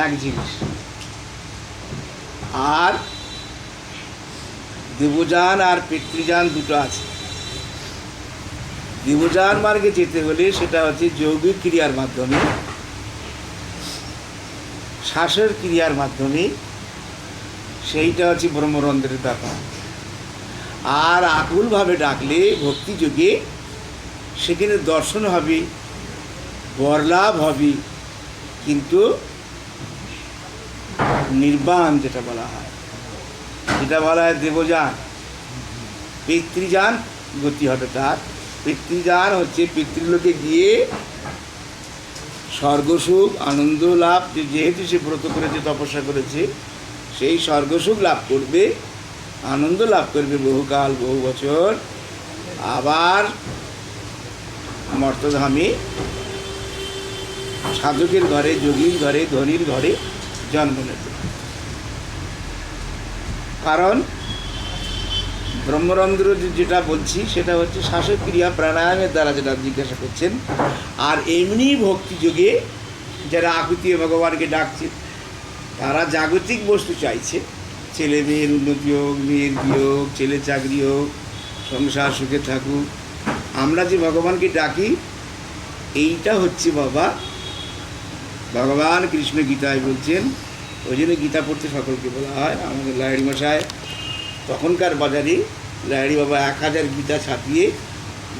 এক জিনিস। আর দেবযান আর পিতৃযান দুটো আছে। দেবযান মার্গে যেতে হলে সেটা হচ্ছে যৌগিক ক্রিয়ার মাধ্যমে, শ্বাসের ক্রিয়ার মাধ্যমে, সেইটা হচ্ছে ব্রহ্মরন্ধ্রের ব্যাপার। আর আকুলভাবে ডাকলে ভক্তিযোগে সেখানে দর্শন হবে, বরলাভ হবে, কিন্তু নির্বাণ যেটা বলা হয় দেবযান। পিতৃযান গতি হবে তার। পিতৃযান হচ্ছে পিতৃলোকে গিয়ে স্বর্গসুখ আনন্দ লাভ, যেহেতু সে ব্রত করেছে, তপস্যা করেছে, সেই স্বর্গসুখ লাভ করবে, আনন্দ লাভ করবে বহুকাল বহু বছর, আবার মর্তধামে সাধকের ঘরে, যোগীর ঘরে, ধনীর ঘরে জন্ম নেবে। কারণ ব্রহ্মরন্ধ্র যেটা বলছি সেটা হচ্ছে শ্বাসক্রিয়া প্রাণায়ামের দ্বারা, যেটা জিজ্ঞাসা করছেন। আর এমনি ভক্তিযোগে যারা আকুতি ভগবানকে ডাকছে, তারা জাগতিক বস্তু চাইছে, ছেলে মেয়ের উন্নতি হোক, মেয়ের বিয়ে হোক, ছেলে চাকরি হোক, সংসার সুখে থাকুক। আমরা যে ভগবানকে ডাকি, এইটা হচ্ছে বাবা ভগবান কৃষ্ণ গীতায় বলছেন। ওই জন্য গীতা পড়তে সকলকে বলা হয়। আমাদের লাহিড়ি মশাই তখনকার বাজারে লাহিড়ি বাবা 1000 গীতা ছাপিয়ে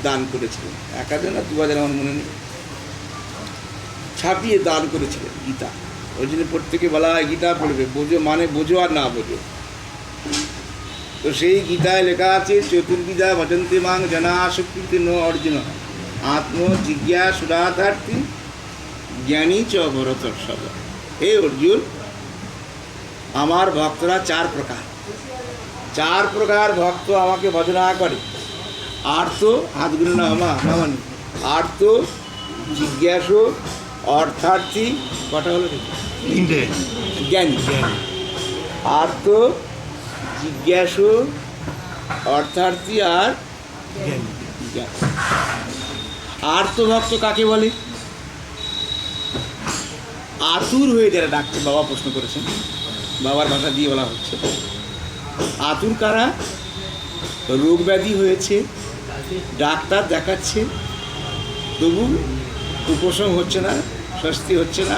দান করেছিলেন। 1000 না 2000 আমার মনে নেই, ছাপিয়ে দান করেছিলেন গীতা। ওই জন্য প্রত্যেকে বলা হয় গীতা পড়বে, বোঝো মানে বোঝো আর না বোঝো। তো সেই গীতায় লেখা আছে, চতুর্বিধা ভজন্তে মাং জনা সুকৃতি ন অর্জুন আত্ম জিজ্ঞাসুরাধার্থী জ্ঞানী চ ভরতর্ষভ। হে অর্জুন, আমার ভক্তরা 4 প্রকার। 4 প্রকার ভক্ত আমাকে ভজনা করে। আর্ত, হাতগুলো না মামানি, আর্ত, জিজ্ঞাসু, অর্থার্থী, কটা হলো জ্ঞানী। আর্ত, জিজ্ঞাসু, অর্থার্থী আর জ্ঞানী। আর্তভক্ত কাকে বলে? আতুর হয়ে যারা ডাকছে, বাবা প্রশ্ন করেছেন, বাবার ভাষা দিয়ে বলা হচ্ছে। আতুর কারা? রোগ ব্যাধি হয়েছে, ডাক্তার দেখাচ্ছে, তবু উপশম হচ্ছে না, স্বস্তি হচ্ছে না,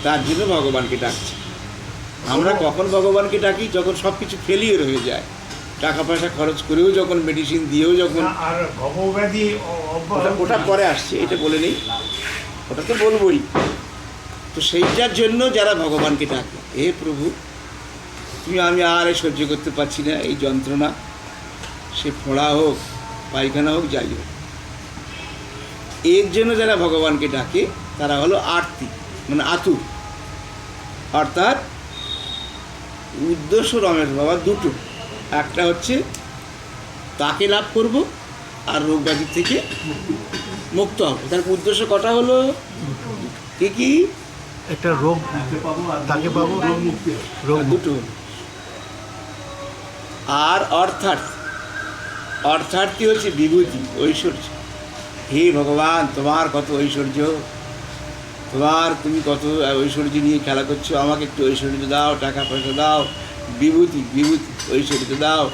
তার জন্য ভগবানকে ডাকছে। আমরা কখন ভগবানকে ডাকি? যখন সব কিছু ফেলিওর হয়ে যায়, টাকা পয়সা খরচ করেও, যখন মেডিসিন দিয়েও, যখন ওটা পরে আসছে, এটা বলে নেই, ওটা তো বলবই। তো সেইটার জন্য যারা ভগবানকে ডাকে, হে প্রভু তুমি, আমি আর সহ্য করতে পারছি না এই যন্ত্রণা, সে ফোঁড়া হোক, পায়খানা হোক, যাই হোক, এর জন্য যারা ভগবানকে ডাকে তারা হলো আরতি, মানে আতুর। অর্থাৎ উদ্দেশ্য রমেশ বাবা দুটো, একটা হচ্ছে তাকে লাভ করব, আর রোগ ব্যাধি থেকে মুক্ত হব। তার উদ্দেশ্য কটা হলো? কি কি? একটা রোগ তাকে পাবো, রোগ মুক্তি, রোগ দুটো। আর অর্থার্থী হচ্ছে বিভূতি, ঐশ্বর্য। হে ভগবান, তোমার কত ঐশ্বর্য, তুমি কত ঐশ্বর্য নিয়ে খেলা করছো, আমাকে একটু ঐশ্বর্য দাও, টাকা পয়সা দাও, বিভূতি ঐশ্বর্য দাও,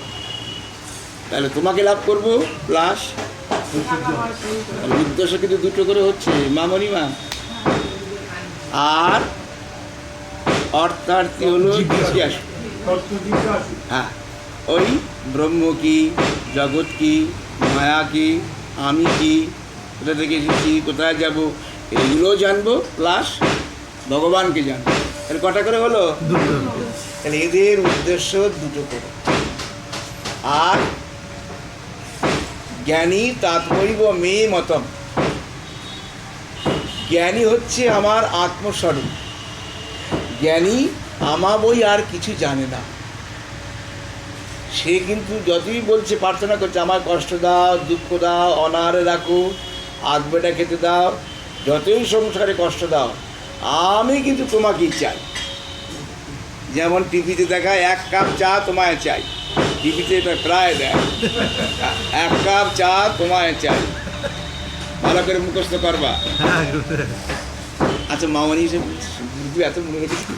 তাহলে তোমাকে লাভ করবো। প্লাস উদ্দেশ্য কিন্তু দুটো করে হচ্ছে, মামনিমা। আর অর্থার্থী হলো জিজ্ঞাসু। হ্যাঁ, ওই ব্রহ্ম কি, জগৎ কি, মায়া কি, আমি কি, কোথা থেকে এসেছি, কোথায় যাব, এগুলো জানবো, প্লাস ভগবানকে জানবো। তাহলে কটা করে হলো? দুটো। তাহলে এদের উদ্দেশ্য দুটো করে। আর জ্ঞানী তাৎপর্য মে মতম, জ্ঞানী হচ্ছে আমার আত্মস্বরূপ। জ্ঞানী আমাবই আর কিছু জানে না। সে কিন্তু যতই বলছে, প্রার্থনা করছে, আমার কষ্ট দাও, দুঃখ দাও, অনাহারে রাখো, আধবেটা খেতে দাও, যতই সংসারে কষ্ট দাও, আমি কিন্তু তোমাকেই চাই। যেমন টিভিতে দেখায় 1 কাপ চা তোমায় চাই, টিভিতে এটা প্রায় দেয়, 1 কাপ চা তোমায় চাই, ভালো করে মুখস্থ করবা। আচ্ছা মামানি হিসেবে তুই এত মনে রেখেছিস